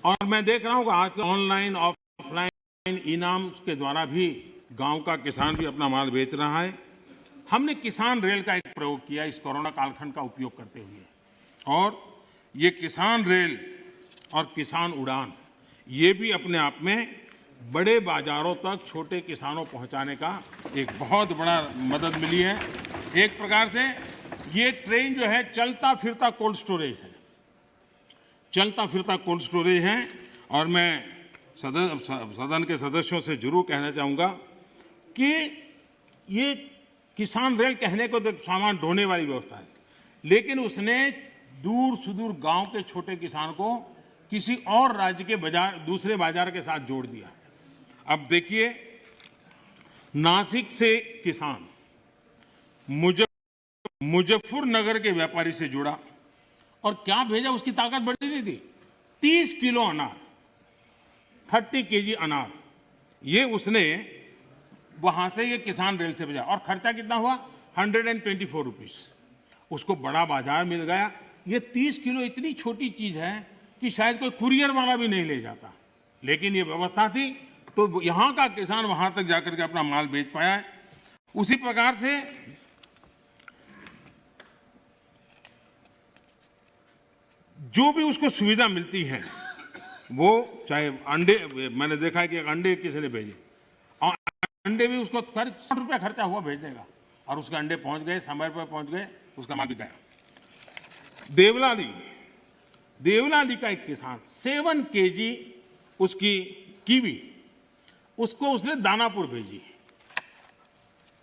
और मैं देख रहा हूं कि आज ऑनलाइन ऑफलाइन इनाम के द्वारा भी गांव का किसान भी अपना माल बेच रहा है। हमने किसान रेल का एक प्रयोग किया इस कोरोना कालखंड का उपयोग करते हुए, और ये किसान रेल और किसान उड़ान ये भी अपने आप में बड़े बाजारों तक छोटे किसानों पहुंचाने का एक बहुत बड़ा मदद मिली है। एक प्रकार से ये ट्रेन जो है चलता फिरता कोल्ड स्टोरेज है, चलता फिरता कोल्ड स्टोरेज है। और मैं सदन के सदस्यों से जरूर कहना चाहूँगा कि ये किसान रेल कहने को तो सामान ढोने वाली व्यवस्था है, लेकिन उसने दूर सुदूर गांव के छोटे किसान को किसी और राज्य के बाजार, दूसरे बाजार के साथ जोड़ दिया। अब देखिए, नासिक से किसान मुजफ्फरनगर के व्यापारी से जुड़ा और क्या भेजा, उसकी ताकत बढ़ी नहीं थी। 30 किलो अनार, 30 केजी अनार, ये उसने वहां से ये किसान रेल से भेजा और खर्चा कितना हुआ, 124 रुपीज। उसको बड़ा बाजार मिल गया। ये 30 किलो इतनी छोटी चीज है कि शायद कोई कुरियर वाला भी नहीं ले जाता, लेकिन ये व्यवस्था थी तो यहां का किसान वहां तक जाकर के अपना माल बेच पाया है। उसी प्रकार से जो भी उसको सुविधा मिलती है, वो चाहे अंडे, मैंने देखा है कि एक अंडे किसी ने भेजे और अंडे भी उसको 60 रुपया खर्चा हुआ भेजने का, और उसके अंडे पहुंच गए, समय पर पहुंच गए, उसका माल भी गया। देवलाली का एक किसान 7 केजी उसकी कीवी, उसको उसने दानापुर भेजी।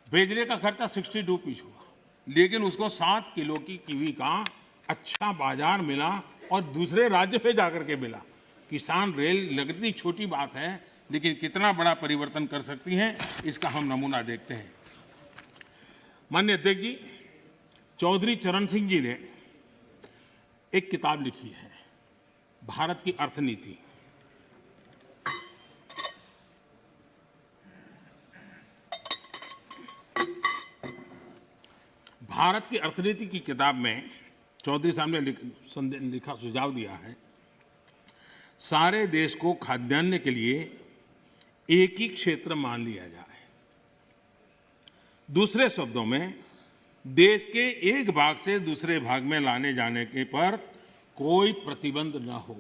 भेजने का खर्चा 60 रुपीज हुआ, लेकिन उसको 7 किलो की कीवी का अच्छा बाजार मिला और दूसरे राज्य पे जाकर के मिला। किसान रेल लगती छोटी बात है, लेकिन कितना बड़ा परिवर्तन कर सकती है, इसका हम नमूना देखते हैं। माननीय अध्यक्ष जी, चौधरी चरण सिंह जी ने एक किताब लिखी है, भारत की अर्थनीति। भारत की अर्थनीति की किताब में चौधरी साहब ने लिखा, सुझाव दिया है, सारे देश को खाद्यान्न के लिए एक ही क्षेत्र मान लिया जाए। दूसरे शब्दों में, देश के एक भाग से दूसरे भाग में लाने जाने के पर कोई प्रतिबंध न हो।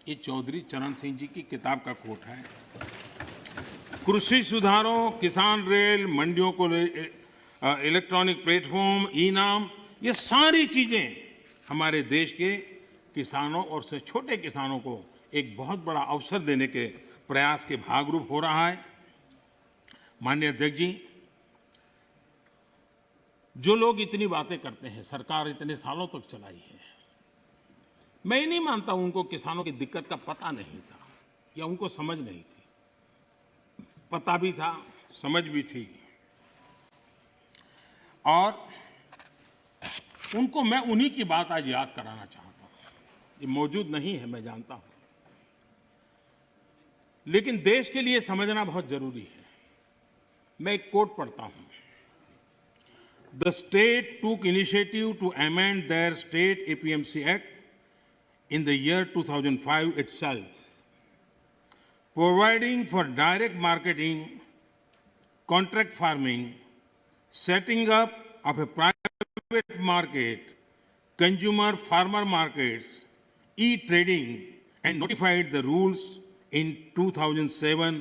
ये चौधरी चरण सिंह जी की किताब का कोट है। कृषि सुधारों, किसान रेल, मंडियों को इलेक्ट्रॉनिक प्लेटफॉर्म, ई-नाम, ये सारी चीजें हमारे देश के किसानों और से छोटे किसानों को एक बहुत बड़ा अवसर देने के प्रयास के भागरूप हो रहा है। माननीय अध्यक्ष जी, जो लोग इतनी बातें करते हैं, सरकार इतने सालों तक चलाई है, मैं ये नहीं मानता उनको किसानों की दिक्कत का पता नहीं था या उनको समझ नहीं थी। पता भी था, समझ भी थी, और उनको मैं उन्हीं की बात आज याद कराना चाहता हूं। ये मौजूद नहीं है, मैं जानता हूं, लेकिन देश के लिए समझना बहुत जरूरी है। मैं एक कोट पढ़ता हूं। The state took initiative to amend their state APMC act in the year 2005 itself, providing for direct marketing, contract farming, setting up of a private market, consumer farmer markets, e-trading, and notified the rules in 2007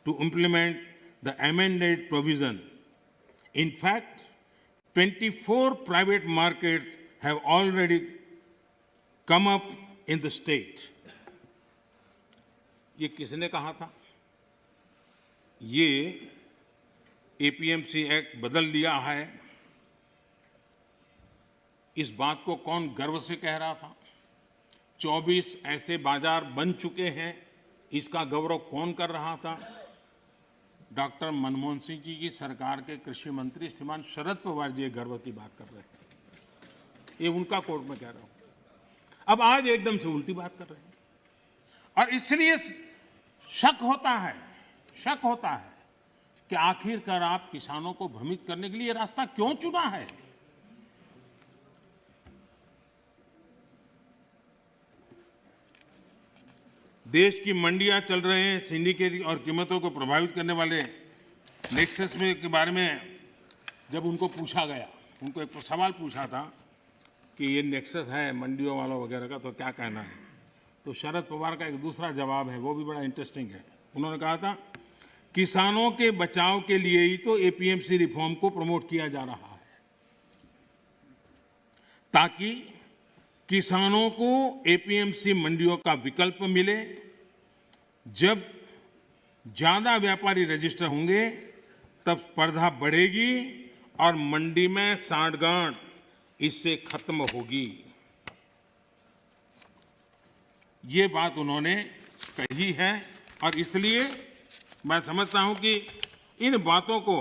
to implement the amended provision. In fact, 24 private markets have already come up in the state. ये किसने कहा था? ये APMC act बदल लिया है, इस बात को कौन गर्व से कह रहा था? 24 ऐसे बाजार बन चुके हैं, इसका गौरव कौन कर रहा था? डॉक्टर मनमोहन सिंह जी की सरकार के कृषि मंत्री श्रीमान शरद पवार जी गर्व की बात कर रहे थे। ये उनका कोट में कह रहा हूं। अब आज एकदम से उल्टी बात कर रहे हैं, और इसलिए शक होता है कि आखिरकार आप किसानों को भ्रमित करने के लिए रास्ता क्यों चुना है? देश की मंडियां चल रहे हैं सिंडिकेट और कीमतों को प्रभावित करने वाले नेक्सस में के बारे में जब उनको पूछा गया, उनको एक सवाल पूछा था कि ये नेक्सस है मंडियों वालों वगैरह का, तो क्या कहना है। तो शरद पवार का एक दूसरा जवाब है, वो भी बड़ा इंटरेस्टिंग है। उन्होंने कहा था, किसानों के बचाव के लिए ही तो एपीएमसी रिफॉर्म को प्रमोट किया जा रहा है, ताकि किसानों को एपीएमसी मंडियों का विकल्प मिले। जब ज्यादा व्यापारी रजिस्टर होंगे तब स्पर्धा बढ़ेगी और मंडी में सांठगांठ इससे खत्म होगी। ये बात उन्होंने कही है और इसलिए मैं समझता हूं कि इन बातों को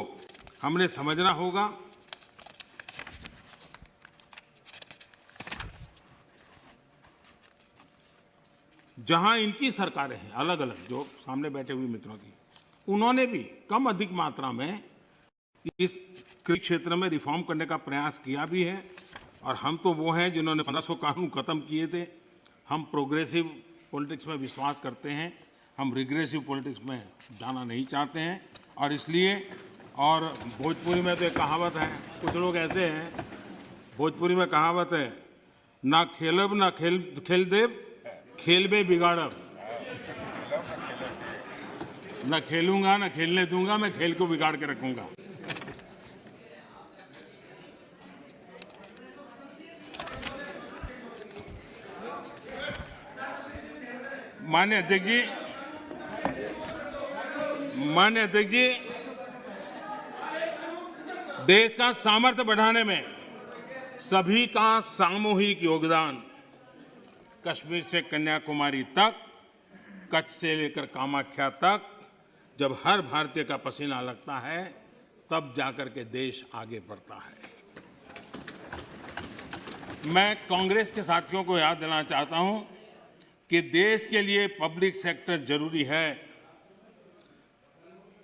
हमने समझना होगा। जहां इनकी सरकारें हैं अलग अलग, जो सामने बैठे हुए मित्रों की, उन्होंने भी कम अधिक मात्रा में इस कृषि क्षेत्र में रिफॉर्म करने का प्रयास किया भी है। और हम तो वो हैं जिन्होंने 1500 कानून खत्म किए थे। हम प्रोग्रेसिव पॉलिटिक्स में विश्वास करते हैं, हम रिग्रेसिव पॉलिटिक्स में जाना नहीं चाहते हैं। और इसलिए, और भोजपुरी में तो एक कहावत है, कुछ लोग ऐसे हैं, भोजपुरी में कहावत है, ना खेलब ना खेल देव, खेल में बिगाड़ब। न खेलूंगा न खेलने दूंगा, मैं खेल को बिगाड़ के रखूंगा। माननीय अध्यक्ष जी, देश का सामर्थ्य बढ़ाने में सभी का सामूहिक योगदान, कश्मीर से कन्याकुमारी तक, कच्छ से लेकर कामाख्या तक, जब हर भारतीय का पसीना लगता है तब जाकर के देश आगे बढ़ता है। मैं कांग्रेस के साथियों को याद दिलाना चाहता हूं कि देश के लिए पब्लिक सेक्टर जरूरी है,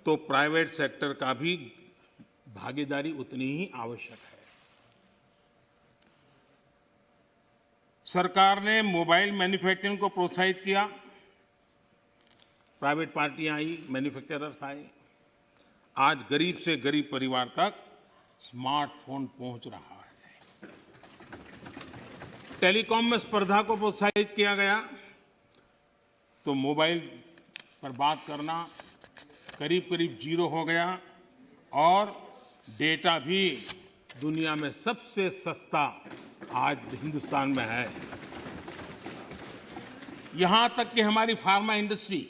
तो प्राइवेट सेक्टर का भी भागीदारी उतनी ही आवश्यक है। सरकार ने मोबाइल मैन्युफैक्चरिंग को प्रोत्साहित किया, प्राइवेट पार्टियां आई, मैन्युफैक्चरर्स आए। आज गरीब से गरीब परिवार तक स्मार्टफोन पहुंच रहा है। टेलीकॉम में स्पर्धा को प्रोत्साहित किया गया, तो मोबाइल पर बात करना करीब करीब जीरो हो गया और डेटा भी दुनिया में सबसे सस्ता आज हिंदुस्तान में है। यहां तक कि हमारी फार्मा इंडस्ट्री,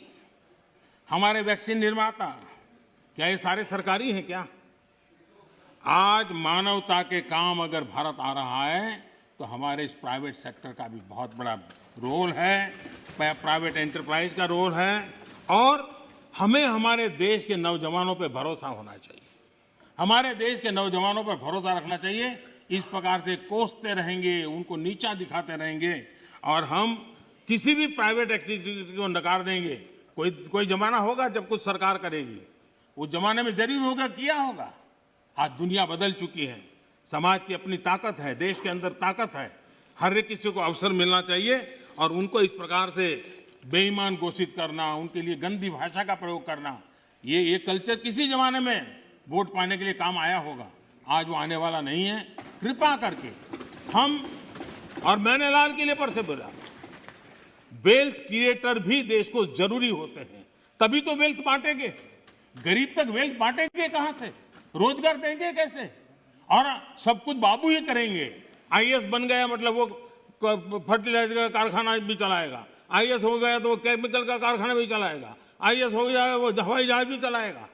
हमारे वैक्सीन निर्माता, क्या ये सारे सरकारी हैं क्या? आज मानवता के काम अगर भारत आ रहा है तो हमारे इस प्राइवेट सेक्टर का भी बहुत बड़ा रोल है, प्राइवेट एंटरप्राइज का रोल है। और हमें हमारे देश के नौजवानों पर भरोसा होना चाहिए, हमारे देश के नौजवानों पर भरोसा रखना चाहिए। इस प्रकार से कोसते रहेंगे, उनको नीचा दिखाते रहेंगे और हम किसी भी प्राइवेट एक्टिविटी को नकार देंगे। कोई जमाना होगा जब कुछ सरकार करेगी, उस जमाने में जरूर होगा, किया होगा। आज दुनिया बदल चुकी है, समाज की अपनी ताकत है, देश के अंदर ताकत है। हर एक किसी को अवसर मिलना चाहिए और उनको इस प्रकार से बेईमान घोषित करना, उनके लिए गंदी भाषा का प्रयोग करना, ये कल्चर किसी जमाने में वोट पाने के लिए काम आया होगा, आज वो आने वाला नहीं है। कृपा करके हम, और मैंने लाल किले पर से बोला, वेल्थ क्रिएटर भी देश को जरूरी होते हैं, तभी तो वेल्थ बांटेंगे। गरीब तक वेल्थ बांटेंगे कहां से, रोजगार देंगे कैसे? और सब कुछ बाबू ही करेंगे। आईएएस बन गया मतलब वो फर्टिलाइजर का कारखाना भी चलाएगा, आईएएस हो गया तो वो केमिकल का कारखाना भी चलाएगा, आईएएस हो गया वो हवाई जहाज भी चलाएगा।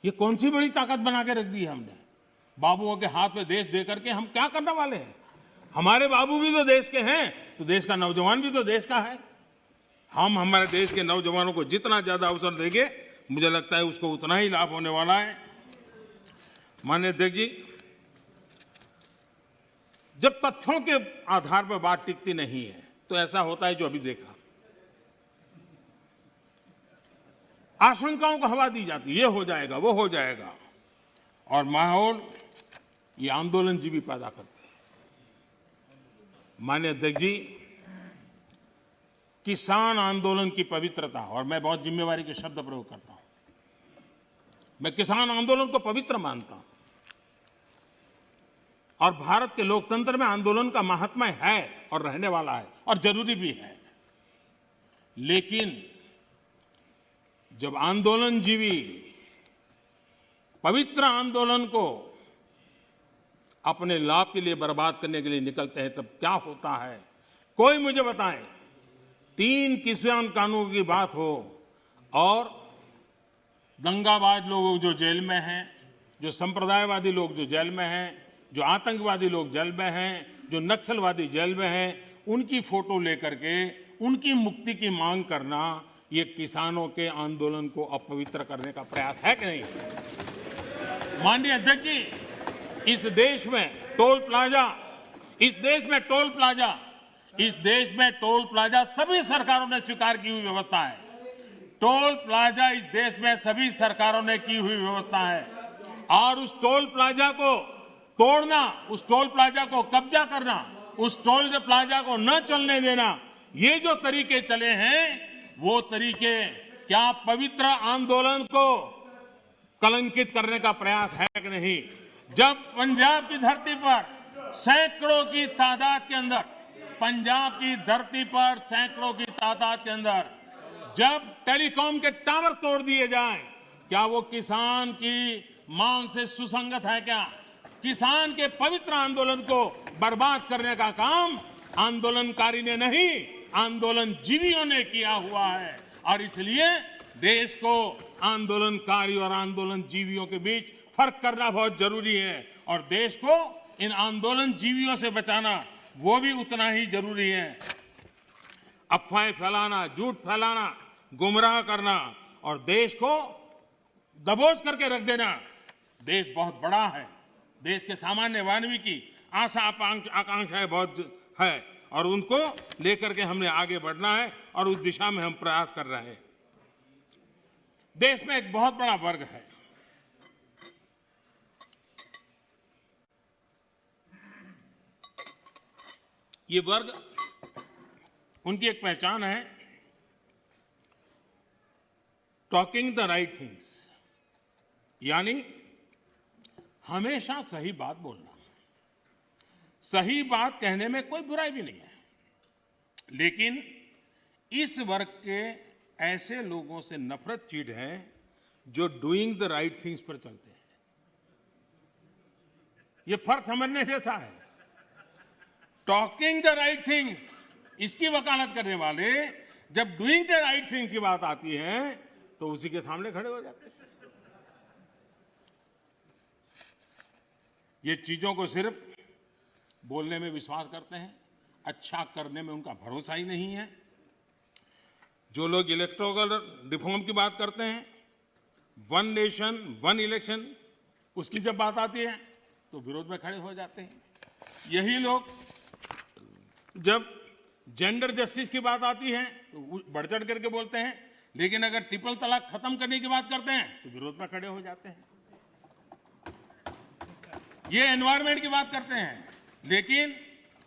ये कौन सी बड़ी ताकत बना के रख दी है हमने? बाबुओं के हाथ में देश दे करके हम क्या करने वाले हैं? हमारे बाबू भी तो देश के हैं, तो देश का नौजवान भी तो देश का है। हम हमारे देश के नौजवानों को जितना ज्यादा अवसर देंगे, मुझे लगता है उसको उतना ही लाभ होने वाला है। माननीय अध्यक्ष जी, जब तथ्यों के आधार पर बात टिकती नहीं है तो ऐसा होता है जो अभी देखा, आशंकाओं को हवा दी जाती है, ये हो जाएगा वो हो जाएगा, और माहौल ये आंदोलन जी भी पैदा करते हैं। माननीय अध्यक्ष जी, किसान आंदोलन की पवित्रता, और मैं बहुत जिम्मेवारी के शब्द प्रयोग करता हूं, मैं किसान आंदोलन को पवित्र मानता हूं और भारत के लोकतंत्र में आंदोलन का महात्म्य है और रहने वाला है और जरूरी भी है। लेकिन जब आंदोलनजीवी पवित्र आंदोलन को अपने लाभ के लिए बर्बाद करने के लिए निकलते हैं, तब क्या होता है? कोई मुझे बताए। 3 किसान कानून की बात हो और दंगाबाज लोग जो जेल में हैं, जो संप्रदायवादी लोग जो जेल में हैं, जो आतंकवादी लोग जेल में हैं, जो नक्सलवादी जेल में हैं, उनकी फोटो लेकर के उनकी मुक्ति की मांग करना, ये किसानों के आंदोलन को अपवित्र करने का प्रयास है कि नहीं? माननीय अध्यक्ष जी, इस देश में टोल प्लाजा सभी सरकारों ने स्वीकार की हुई व्यवस्था है। टोल प्लाजा इस देश में सभी सरकारों ने की हुई व्यवस्था है और उस टोल प्लाजा को तोड़ना, उस टोल प्लाजा को कब्जा करना, उस टोल प्लाजा को न चलने देना, ये जो तरीके चले हैं, वो तरीके क्या पवित्र आंदोलन को कलंकित करने का प्रयास है कि नहीं? जब पंजाब की धरती पर सैकड़ों की तादाद के अंदर, पंजाब की धरती पर सैकड़ों की तादाद के अंदर जब टेलीकॉम के टावर तोड़ दिए जाएं, क्या वो किसान की मांग से सुसंगत है? क्या किसान के पवित्र आंदोलन को बर्बाद करने का काम आंदोलनकारी ने नहीं, आंदोलनजीवियों ने किया हुआ है। और इसलिए देश को आंदोलनकारी और आंदोलनजीवियों के बीच फर्क करना बहुत जरूरी है और देश को इन आंदोलनजीवियों से बचाना वो भी उतना ही जरूरी है। अफवाहें फैलाना, झूठ फैलाना, गुमराह करना और देश को दबोच करके रख देना, देश बहुत बड़ा है, देश के सामान्य मानवी की आशा आकांक्षाएं बहुत है और उनको लेकर के हमने आगे बढ़ना है और उस दिशा में हम प्रयास कर रहे हैं। देश में एक बहुत बड़ा वर्ग है, ये वर्ग, उनकी एक पहचान है टॉकिंग द राइट थिंग्स, यानी हमेशा सही बात बोलना। सही बात कहने में कोई बुराई भी नहीं है, लेकिन इस वर्ग के ऐसे लोगों से नफरत चीड़ है जो डूइंग द राइट थिंग्स पर चलते हैं। ये फर्क समझने जैसा है। टॉकिंग द राइट थिंग, इसकी वकालत करने वाले जब डूइंग द राइट थिंग की बात आती है तो उसी के सामने खड़े हो जाते हैं। ये चीजों को सिर्फ बोलने में विश्वास करते हैं, अच्छा करने में उनका भरोसा ही नहीं है। जो लोग इलेक्टोरल रिफॉर्म की बात करते हैं, 1 नेशन 1 इलेक्शन, उसकी जब बात आती है तो विरोध में खड़े हो जाते हैं। यही लोग जब जेंडर जस्टिस की बात आती है तो बढ़ चढ़ करके बोलते हैं, लेकिन अगर ट्रिपल तलाक खत्म करने की बात करते हैं तो विरोध में खड़े हो जाते हैं। ये एनवायरमेंट की बात करते हैं, लेकिन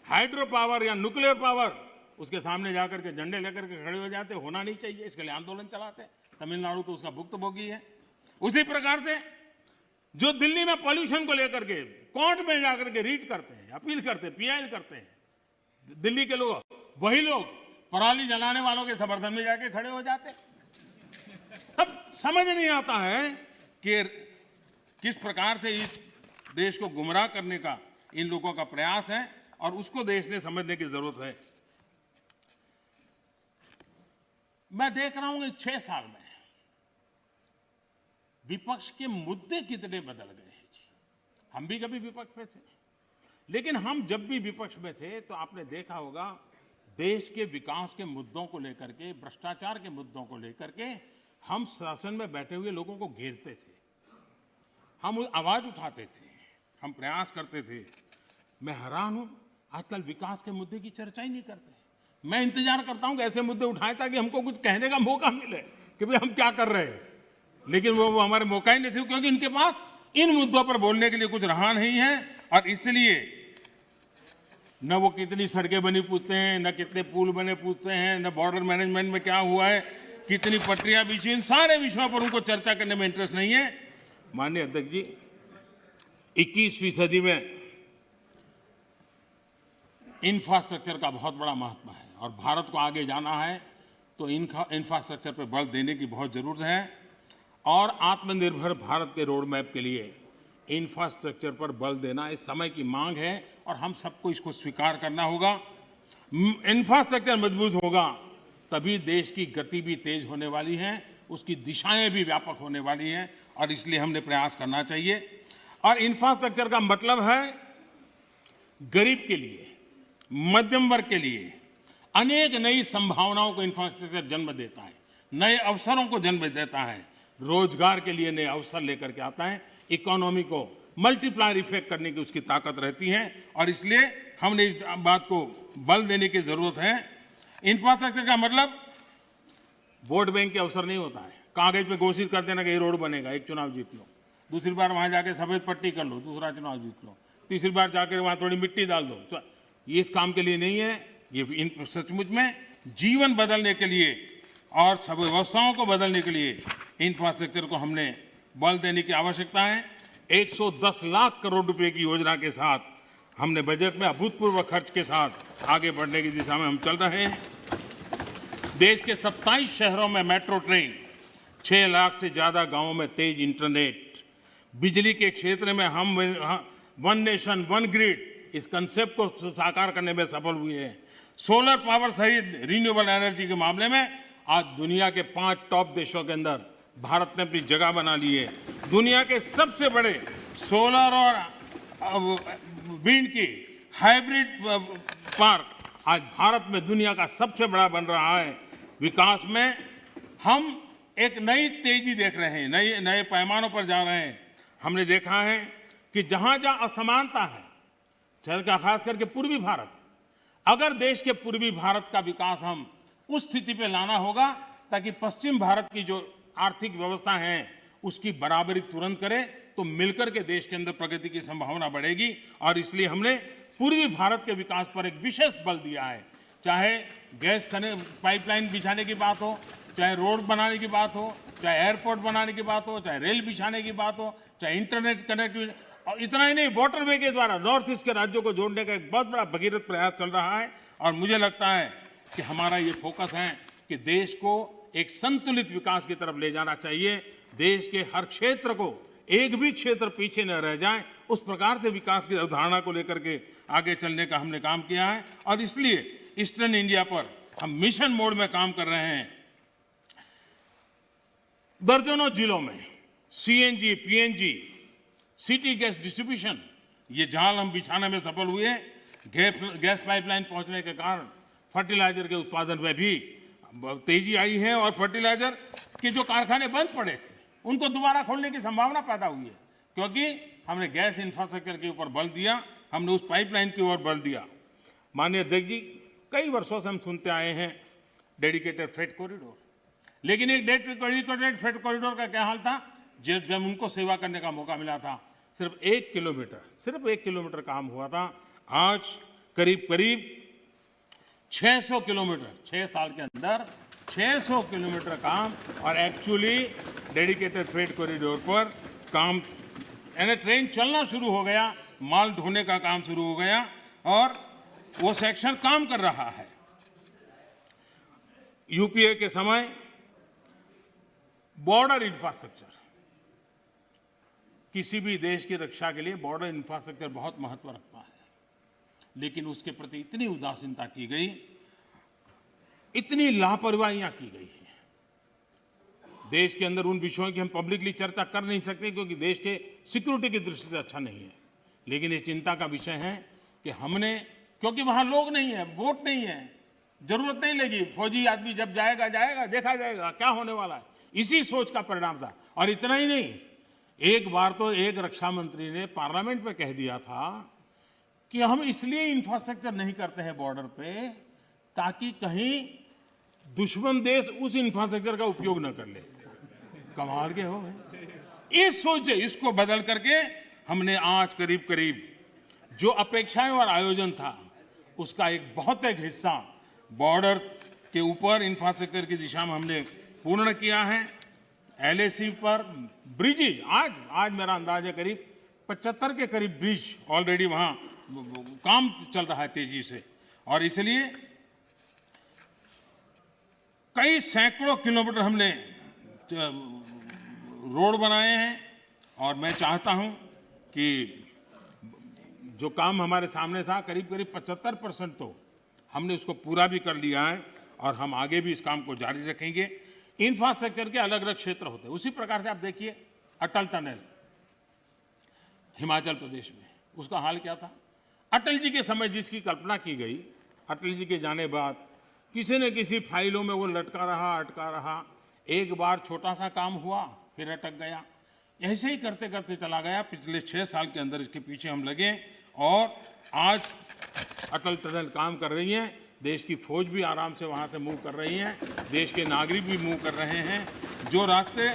हाइड्रो पावर या न्यूक्लियर पावर, उसके सामने जाकर के झंडे लेकर के खड़े हो जाते, होना नहीं चाहिए, इसके लिए आंदोलन चलाते हैं। तमिलनाडु तो उसका भुक्तभोगी है। उसी प्रकार से जो दिल्ली में पॉल्यूशन को लेकर के कोर्ट में जाकर के रीट करते हैं, अपील करते हैं, पीआई करते हैं, दिल्ली के लोग, वही लोग पराली जलाने वालों के समर्थन में जाके खड़े हो जाते। तब समझ नहीं आता है कि किस प्रकार से इस देश को गुमराह करने का इन लोगों का प्रयास है और उसको देश ने समझने की जरूरत है। मैं देख रहा हूं कि 6 साल में विपक्ष के मुद्दे कितने बदल गए हैं। हम भी कभी विपक्ष में थे, लेकिन हम जब भी विपक्ष में थे तो आपने देखा होगा देश के विकास के मुद्दों को लेकर के, भ्रष्टाचार के मुद्दों को लेकर के हम शासन में बैठे हुए लोगों को घेरते थे, हम आवाज उठाते थे, हम प्रयास करते थे। मैं हैरान हूं, आजकल विकास के मुद्दे की चर्चा ही नहीं करते। मैं इंतजार करता हूं कि ऐसे मुद्दे उठाएं ताकि हमको कुछ कहने का मौका मिले कि भाई हम क्या कर रहे हैं, लेकिन वो हमारे मौका ही नहीं, क्योंकि इनके पास इन मुद्दों पर बोलने के लिए कुछ रहा नहीं है। और इसलिए न वो कितनी सड़कें बनी पूछते हैं, न कितने पुल बने पूछते हैं, न बॉर्डर मैनेजमेंट में क्या हुआ है, कितनी पटरियां बिछी, इन सारे विषयों पर उनको चर्चा करने में इंटरेस्ट नहीं है। माननीय अध्यक्ष जी, 21वीं सदी में इंफ्रास्ट्रक्चर का बहुत बड़ा महत्व है और भारत को आगे जाना है तो इंफ्रास्ट्रक्चर पर बल देने की बहुत जरूरत है और आत्मनिर्भर भारत के रोड मैप के लिए इंफ्रास्ट्रक्चर पर बल देना इस समय की मांग है और हम सबको इसको स्वीकार करना होगा। इंफ्रास्ट्रक्चर मजबूत होगा तभी देश की गति भी तेज होने वाली है, उसकी दिशाएं भी व्यापक होने वाली हैं और इसलिए हमने प्रयास करना चाहिए। और इंफ्रास्ट्रक्चर का मतलब है गरीब के लिए, मध्यम वर्ग के लिए अनेक नई संभावनाओं को इंफ्रास्ट्रक्चर जन्म देता है, नए अवसरों को जन्म देता है, रोजगार के लिए नए अवसर लेकर के आता है, इकोनॉमी को मल्टीप्लायर इफेक्ट करने की उसकी ताकत रहती है और इसलिए हमने इस बात को बल देने की जरूरत है। इंफ्रास्ट्रक्चर का मतलब वोट बैंक के अवसर नहीं होता है, कागज पे घोषित कर देना कि ये रोड बनेगा, एक चुनाव जीत लो, दूसरी बार वहां जाके सफेद पट्टी कर लो, दूसरा चुनाव जीत लो, तीसरी बार जाकर वहां थोड़ी मिट्टी डाल दो। तो ये इस काम के लिए नहीं है, ये सचमुच में जीवन बदलने के लिए और सब व्यवस्थाओं को बदलने के लिए इंफ्रास्ट्रक्चर को हमने बल देने की आवश्यकता है। 110 लाख करोड़ रुपए की योजना के साथ हमने बजट में अभूतपूर्व खर्च के साथ आगे बढ़ने की दिशा में हम चल रहे हैं। देश के 27 शहरों में मेट्रो ट्रेन, 6 लाख से ज्यादा गांवों में तेज इंटरनेट, बिजली के क्षेत्र में हम वन नेशन वन ग्रिड इस कंसेप्ट को साकार करने में सफल हुए हैं। सोलर पावर सहित रिन्यूएबल एनर्जी के मामले में आज दुनिया के 5 टॉप देशों के अंदर भारत ने अपनी जगह बना ली है। दुनिया के सबसे बड़े सोलर और विंड की हाइब्रिड पार्क आज भारत में दुनिया का सबसे बड़ा बन रहा है। विकास में हम एक नई तेजी देख रहे हैं, नए पैमानों पर जा रहे हैं। हमने देखा है कि जहां जहां असमानता है, खास करके पूर्वी भारत, अगर देश के पूर्वी भारत का विकास हम उस स्थिति पे लाना होगा ताकि पश्चिम भारत की जो आर्थिक व्यवस्था है उसकी बराबरी तुरंत करे तो मिलकर के देश के अंदर प्रगति की संभावना बढ़ेगी। और इसलिए हमने पूर्वी भारत के विकास पर एक विशेष बल दिया है। चाहे गैस पाइपलाइन बिछाने की बात हो, चाहे रोड बनाने की बात हो, चाहे एयरपोर्ट बनाने की बात हो, चाहे रेल बिछाने की बात हो, चाहे इंटरनेट कनेक्टिविटी, और इतना ही नहीं, वाटरवे के द्वारा नॉर्थ ईस्ट के राज्यों को जोड़ने का एक बहुत बड़ा भगीरथ प्रयास चल रहा है। और मुझे लगता है कि हमारा ये फोकस है कि देश को एक संतुलित विकास की तरफ ले जाना चाहिए। देश के हर क्षेत्र को, एक भी क्षेत्र पीछे न रह जाए, उस प्रकार से विकास की अवधारणा को लेकर के आगे चलने का हमने काम किया है। और इसलिए ईस्टर्न इंडिया पर हम मिशन मोड में काम कर रहे हैं। दर्जनों जिलों में CNG, PNG, city gas distribution, ये जाल हम बिछाने में सफल हुए। गैस पाइपलाइन पहुंचने के कारण फर्टिलाइजर के उत्पादन में भी तेजी आई है और फर्टिलाइजर के जो कारखाने बंद पड़े थे उनको दोबारा खोलने की संभावना पैदा हुई है, क्योंकि हमने गैस इंफ्रास्ट्रक्चर के ऊपर बल दिया, हमने उस पाइपलाइन की ओर बल दिया। माननीय अध्यक्ष जी, कई वर्षों से हम सुनते आए हैं डेडिकेटेड फ्रेट कॉरिडोर, लेकिन एक डेडिकेटेड फ्रेट कॉरिडोर का क्या हाल था? जब उनको सेवा करने का मौका मिला था, सिर्फ 1 किलोमीटर काम हुआ था। आज करीब 600 किलोमीटर, 6 साल के अंदर 600 किलोमीटर काम, और एक्चुअली डेडिकेटेड फ्रेट कॉरिडोर पर काम, यानी ट्रेन चलना शुरू हो गया, माल ढोने का काम शुरू हो गया और वो सेक्शन काम कर रहा है। यूपीए के समय बॉर्डर इंफ्रास्ट्रक्चर, किसी भी देश की रक्षा के लिए बॉर्डर इंफ्रास्ट्रक्चर बहुत महत्व रखता है, लेकिन उसके प्रति इतनी उदासीनता की गई, इतनी लापरवाहियां की गई है। देश के अंदर उन विषयों की हम पब्लिकली चर्चा कर नहीं सकते क्योंकि देश के सिक्योरिटी की दृष्टि से अच्छा नहीं है, लेकिन ये चिंता का विषय है कि हमने, क्योंकि वहां लोग नहीं है, वोट नहीं है, जरूरत नहीं लगी, फौजी आदमी जब जाएगा देखा जाएगा क्या होने वाला है, इसी सोच का परिणाम था। और इतना ही नहीं, एक बार तो एक रक्षा मंत्री ने पार्लियामेंट में कह दिया था कि हम इसलिए इंफ्रास्ट्रक्चर नहीं करते हैं बॉर्डर पे ताकि कहीं दुश्मन देश उस इंफ्रास्ट्रक्चर का उपयोग न कर ले। कमाल के हो गए। इस सोच, इसको बदल करके हमने आज करीब जो अपेक्षाएं और आयोजन था उसका एक बहुत एक हिस्सा बॉर्डर के ऊपर इंफ्रास्ट्रक्चर की दिशा में हमने पूर्ण किया है। एलएसी पर ब्रिजेज आज मेरा अंदाज है करीब 75 के करीब ब्रिज ऑलरेडी वहाँ काम चल रहा है तेजी से, और इसलिए कई सैकड़ों किलोमीटर हमने रोड बनाए हैं। और मैं चाहता हूं कि जो काम हमारे सामने था करीब 75% तो हमने उसको पूरा भी कर लिया है, और हम आगे भी इस काम को जारी रखेंगे। इंफ्रास्ट्रक्चर के अलग अलग क्षेत्र होते हैं, उसी प्रकार से आप देखिए अटल टनल हिमाचल प्रदेश में, उसका हाल क्या था। अटल जी के समय जिसकी कल्पना की गई, अटल जी के जाने बाद किसी न किसी फाइलों में वो लटका रहा। एक बार छोटा सा काम हुआ, फिर अटक गया। ऐसे ही करते करते चला गया। पिछले 6 साल के अंदर इसके पीछे हम लगे, और आज अटल टनल काम कर रही है। देश की फौज भी आराम से वहाँ से मूव कर रही है, देश के नागरिक भी मूव कर रहे हैं। जो रास्ते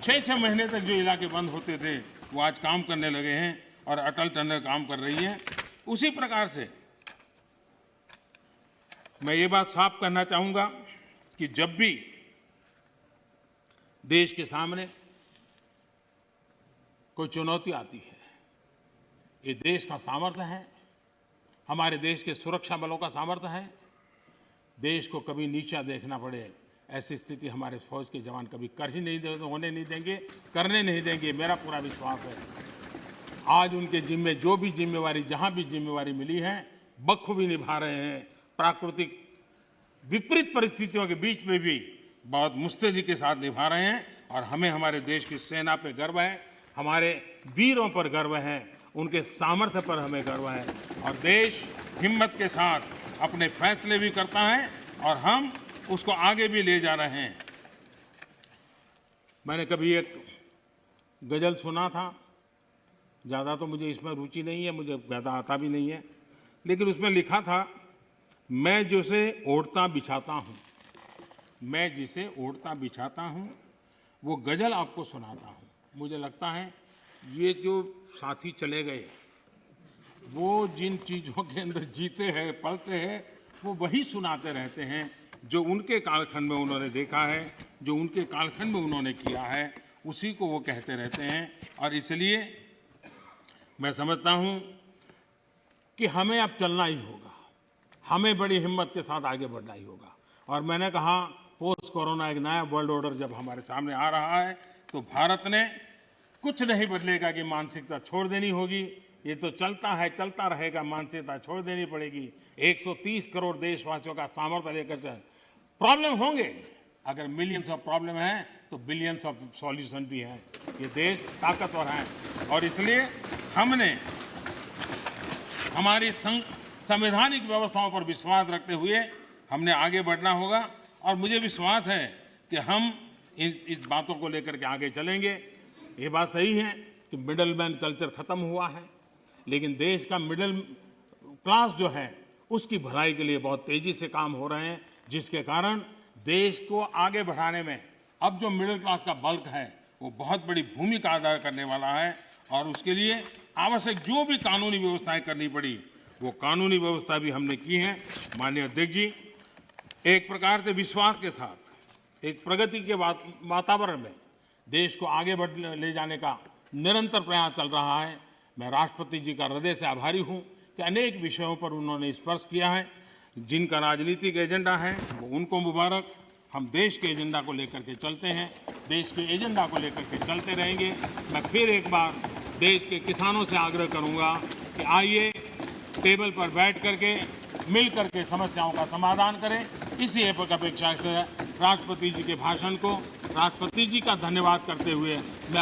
6-6 महीने तक जो इलाके बंद होते थे वो आज काम करने लगे हैं, और अटल टनल काम कर रही है। उसी प्रकार से मैं ये बात साफ कहना चाहूँगा कि जब भी देश के सामने कोई चुनौती आती है, ये देश का सामर्थ्य है, हमारे देश के सुरक्षा बलों का सामर्थ्य है। देश को कभी नीचा देखना पड़े ऐसी स्थिति हमारे फौज के जवान कभी होने नहीं देंगे, करने नहीं देंगे, मेरा पूरा विश्वास है। आज उनके जिम्मे जो भी जिम्मेवारी, जहां भी जिम्मेवारी मिली है, बखूबी निभा रहे हैं। प्राकृतिक विपरीत परिस्थितियों के बीच में भी बहुत मुस्तैदी के साथ निभा रहे हैं, और हमें हमारे देश की सेना पे गर्व है, हमारे वीरों पर गर्व है, उनके सामर्थ्य पर हमें गर्व है। और देश हिम्मत के साथ अपने फैसले भी करता है, और हम उसको आगे भी ले जा रहे हैं। मैंने कभी एक गज़ल सुना था, ज़्यादा तो मुझे इसमें रुचि नहीं है, मुझे ज़्यादा आता भी नहीं है, लेकिन उसमें लिखा था, मैं जिसे ओढ़ता बिछाता हूँ, मैं जिसे ओढ़ता बिछाता हूँ, वो गज़ल आपको सुनाता हूँ। मुझे लगता है ये जो साथी चले गए, वो जिन चीज़ों के अंदर जीते हैं, पलते हैं, वो वही सुनाते रहते हैं जो उनके कालखंड में उन्होंने देखा है, जो उनके कालखंड में उन्होंने किया है, उसी को वो कहते रहते हैं। और इसलिए मैं समझता हूँ कि हमें अब चलना ही होगा, हमें बड़ी हिम्मत के साथ आगे बढ़ना ही होगा। और मैंने कहा, पोस्ट कोरोना एक नया वर्ल्ड ऑर्डर जब हमारे सामने आ रहा है, तो भारत ने कुछ नहीं बदलेगा कि मानसिकता छोड़ देनी होगी। ये तो चलता है, चलता रहेगा, मानसिकता छोड़ देनी पड़ेगी। 130 करोड़ देशवासियों का सामर्थ्य लेकर चल। प्रॉब्लम होंगे, अगर मिलियंस ऑफ प्रॉब्लम हैं तो बिलियंस ऑफ सॉल्यूशन भी हैं। ये देश ताकतवर है, और इसलिए हमने हमारी संवैधानिक व्यवस्थाओं पर विश्वास रखते हुए हमने आगे बढ़ना होगा। और मुझे विश्वास है कि हम इस बातों को लेकर के आगे चलेंगे। ये बात सही है कि मिडल मैन कल्चर खत्म हुआ है, लेकिन देश का मिडिल क्लास जो है उसकी भलाई के लिए बहुत तेजी से काम हो रहे हैं, जिसके कारण देश को आगे बढ़ाने में अब जो मिडिल क्लास का बल्क है वो बहुत बड़ी भूमिका अदा करने वाला है। और उसके लिए आवश्यक जो भी कानूनी व्यवस्थाएं करनी पड़ी, वो कानूनी व्यवस्था भी हमने की है। माननीय अध्यक्ष जी, एक प्रकार से विश्वास के साथ एक प्रगति के वातावरण में देश को आगे ले जाने का निरंतर प्रयास चल रहा है। मैं राष्ट्रपति जी का हृदय से आभारी हूं कि अनेक विषयों पर उन्होंने स्पर्श किया है। जिनका राजनीतिक एजेंडा है वो उनको मुबारक। हम देश के एजेंडा को लेकर के चलते हैं, देश के एजेंडा को लेकर के चलते रहेंगे। मैं फिर एक बार देश के किसानों से आग्रह करूंगा कि आइए टेबल पर बैठ करके मिल करके समस्याओं का समाधान करें। इसी अपेक्षा से राष्ट्रपति जी के भाषण को राष्ट्रपति जी का धन्यवाद करते हुए मैं